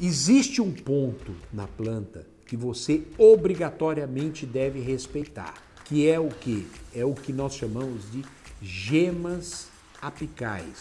Existe um ponto na planta que você obrigatoriamente deve respeitar, que é o quê? É o que nós chamamos de gemas apicais.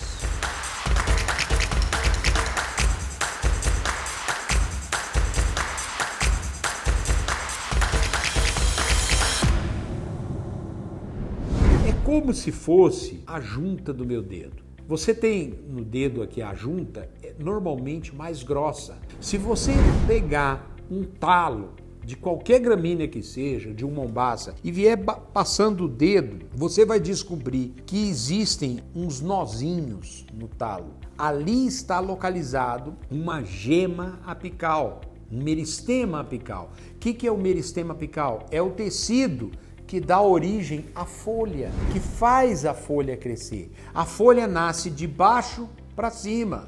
É como se fosse a junta do meu dedo. Você tem no dedo aqui a junta, normalmente mais grossa. Se você pegar um talo de qualquer gramínea que seja, de uma mombaça, e vier passando o dedo, você vai descobrir que existem uns nozinhos no talo. Ali está localizado uma gema apical, um meristema apical. O que é o meristema apical? É o tecido que dá origem à folha, que faz a folha crescer. A folha nasce de baixo para cima.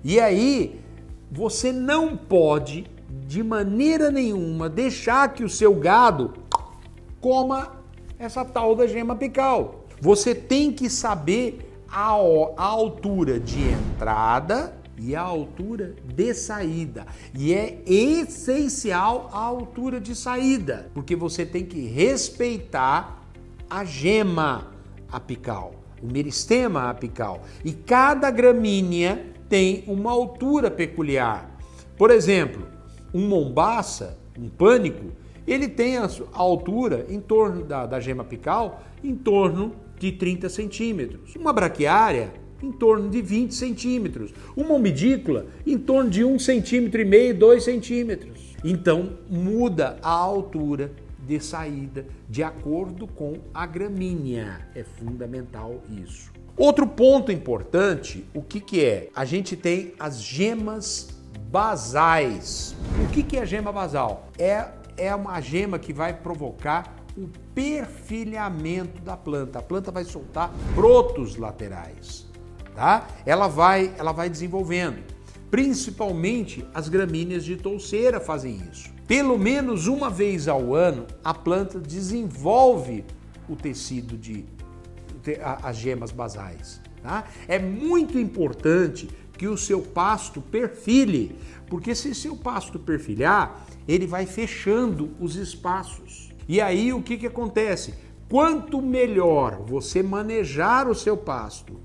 E aí, você não pode, de maneira nenhuma, deixar que o seu gado coma essa tal da gema apical. Você tem que saber a altura de entrada e a altura de saída. E é essencial a altura de saída, porque você tem que respeitar a gema apical, o meristema apical. E cada gramínea tem uma altura peculiar. Por exemplo, um mombaça, um pânico, ele tem a altura em torno da gema apical, em torno de 30 centímetros. Uma braquiária, em torno de 20 centímetros. Uma umidícula, em torno de 1,5 centímetro, 2 centímetros. Então, muda a altura de saída de acordo com a gramínea. É fundamental isso. Outro ponto importante, o que é? A gente tem as gemas basais. O que é a gema basal? É uma gema que vai provocar o perfilhamento da planta. A planta vai soltar brotos laterais. Tá? Ela vai desenvolvendo. Principalmente as gramíneas de touceira fazem isso. Pelo menos uma vez ao ano, a planta desenvolve o tecido as gemas basais. Tá? É muito importante que o seu pasto perfile, porque se seu pasto perfilhar, ele vai fechando os espaços. E aí o que acontece? Quanto melhor você manejar o seu pasto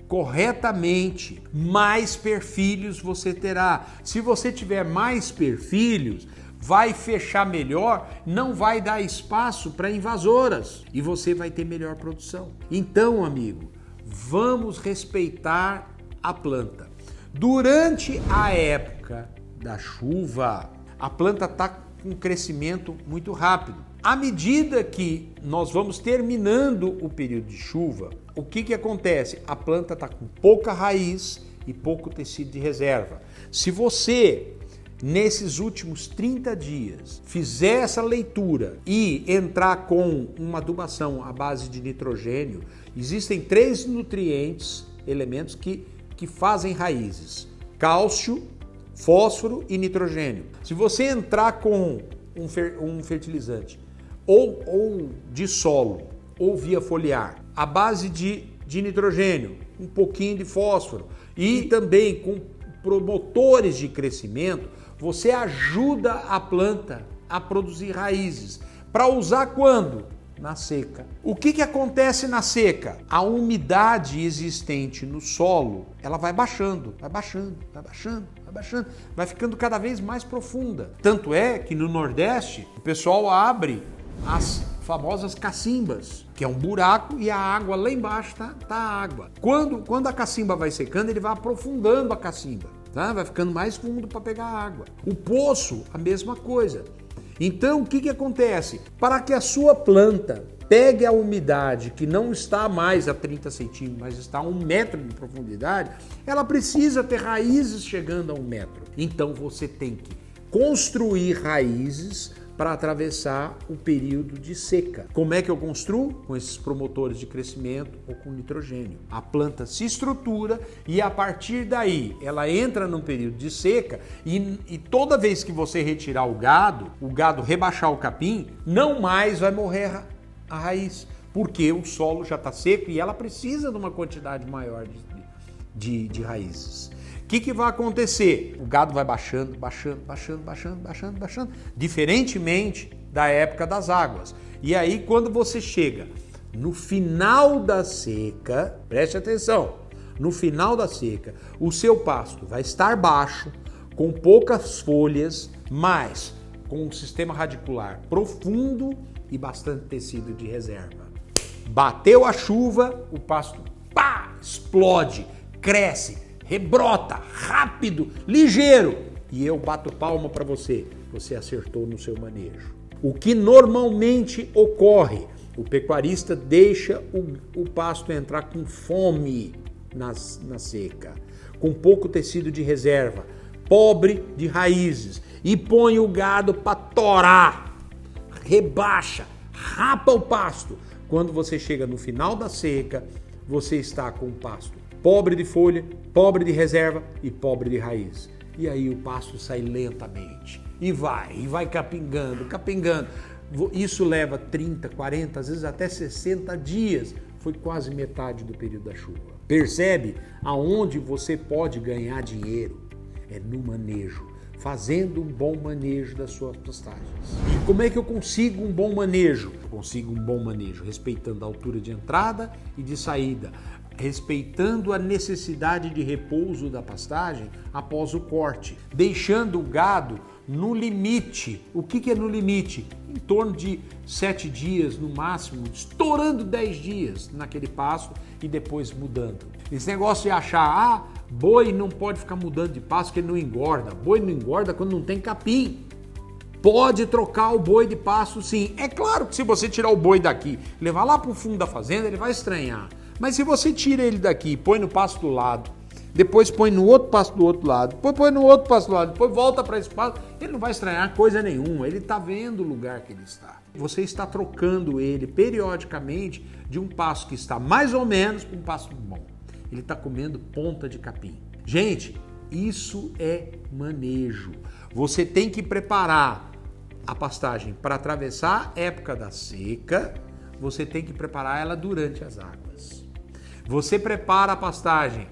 corretamente, mais perfilhos você terá. Se você tiver mais perfilhos, vai fechar melhor, não vai dar espaço para invasoras e você vai ter melhor produção. Então, amigo, vamos respeitar a planta. Durante a época da chuva, a planta está com um crescimento muito rápido. À medida que nós vamos terminando o período de chuva, o que acontece? A planta está com pouca raiz e pouco tecido de reserva. Se você, nesses últimos 30 dias, fizer essa leitura e entrar com uma adubação à base de nitrogênio, existem 3 nutrientes, elementos que fazem raízes: cálcio, fósforo e nitrogênio. Se você entrar com um fertilizante ou de solo ou via foliar, a base de nitrogênio, um pouquinho de fósforo e também com promotores de crescimento, você ajuda a planta a produzir raízes. Para usar quando? Na seca. O que acontece na seca? A umidade existente no solo, ela vai baixando, vai ficando cada vez mais profunda. Tanto é que no Nordeste, o pessoal abre as famosas cacimbas, que é um buraco e a água lá embaixo tá a água. Quando a cacimba vai secando, ele vai aprofundando a cacimba, tá? Vai ficando mais fundo para pegar água. O poço, a mesma coisa. Então, o que acontece? Para que a sua planta pegue a umidade que não está mais a 30 centímetros, mas está a 1 metro de profundidade, ela precisa ter raízes chegando a 1 metro. Então, você tem que construir raízes para atravessar o período de seca. Como é que eu construo? Com esses promotores de crescimento ou com nitrogênio. A planta se estrutura e a partir daí ela entra num período de seca e toda vez que você retirar o gado rebaixar o capim, não mais vai morrer a raiz, porque o solo já está seco e ela precisa de uma quantidade maior de raízes. que vai acontecer? O gado vai baixando, diferentemente da época das águas. E aí, quando você chega no final da seca, preste atenção, no final da seca, o seu pasto vai estar baixo, com poucas folhas, mas com um sistema radicular profundo e bastante tecido de reserva. Bateu a chuva, o pasto explode, cresce, rebrota, rápido, ligeiro. E eu bato palma para você, você acertou no seu manejo. O que normalmente ocorre, o pecuarista deixa o pasto entrar com fome na seca, com pouco tecido de reserva, pobre de raízes, e põe o gado para torar, rebaixa, rapa o pasto. Quando você chega no final da seca, você está com o pasto pobre de folha, pobre de reserva e pobre de raiz. E aí o pasto sai lentamente e vai capingando. Isso leva 30, 40, às vezes até 60 dias. Foi quase metade do período da chuva. Percebe aonde você pode ganhar dinheiro? É no manejo, fazendo um bom manejo das suas pastagens. E como é que eu consigo um bom manejo? Eu consigo um bom manejo respeitando a altura de entrada e de saída, respeitando a necessidade de repouso da pastagem após o corte, deixando o gado no limite. O que é no limite? Em torno de 7 dias no máximo, estourando 10 dias naquele pasto e depois mudando. Esse negócio de achar, boi não pode ficar mudando de pasto porque ele não engorda. Boi não engorda quando não tem capim. Pode trocar o boi de pasto sim. É claro que se você tirar o boi daqui, levar lá para o fundo da fazenda, ele vai estranhar. Mas se você tira ele daqui, põe no pasto do lado, depois põe no outro pasto do outro lado, depois põe no outro pasto do lado, depois volta para esse pasto, ele não vai estranhar coisa nenhuma, ele está vendo o lugar que ele está. Você está trocando ele periodicamente de um pasto que está mais ou menos para um pasto bom. Ele está comendo ponta de capim. Gente, isso é manejo. Você tem que preparar a pastagem para atravessar a época da seca, você tem que preparar ela durante as águas. Você prepara a pastagem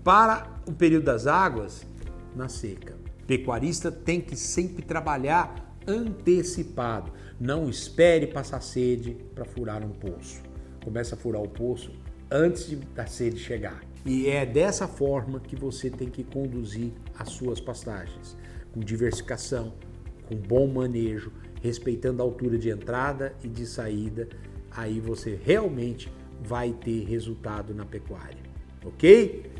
para o período das águas na seca. O pecuarista tem que sempre trabalhar antecipado. Não espere passar sede para furar um poço. Começa a furar o poço antes da sede chegar. E é dessa forma que você tem que conduzir as suas pastagens, com diversificação, com bom manejo, respeitando a altura de entrada e de saída. Aí você realmente vai ter resultado na pecuária, ok?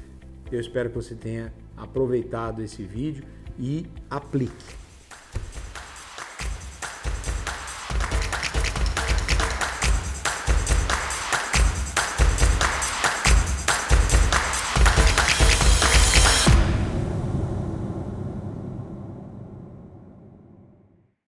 Eu espero que você tenha aproveitado esse vídeo e aplique.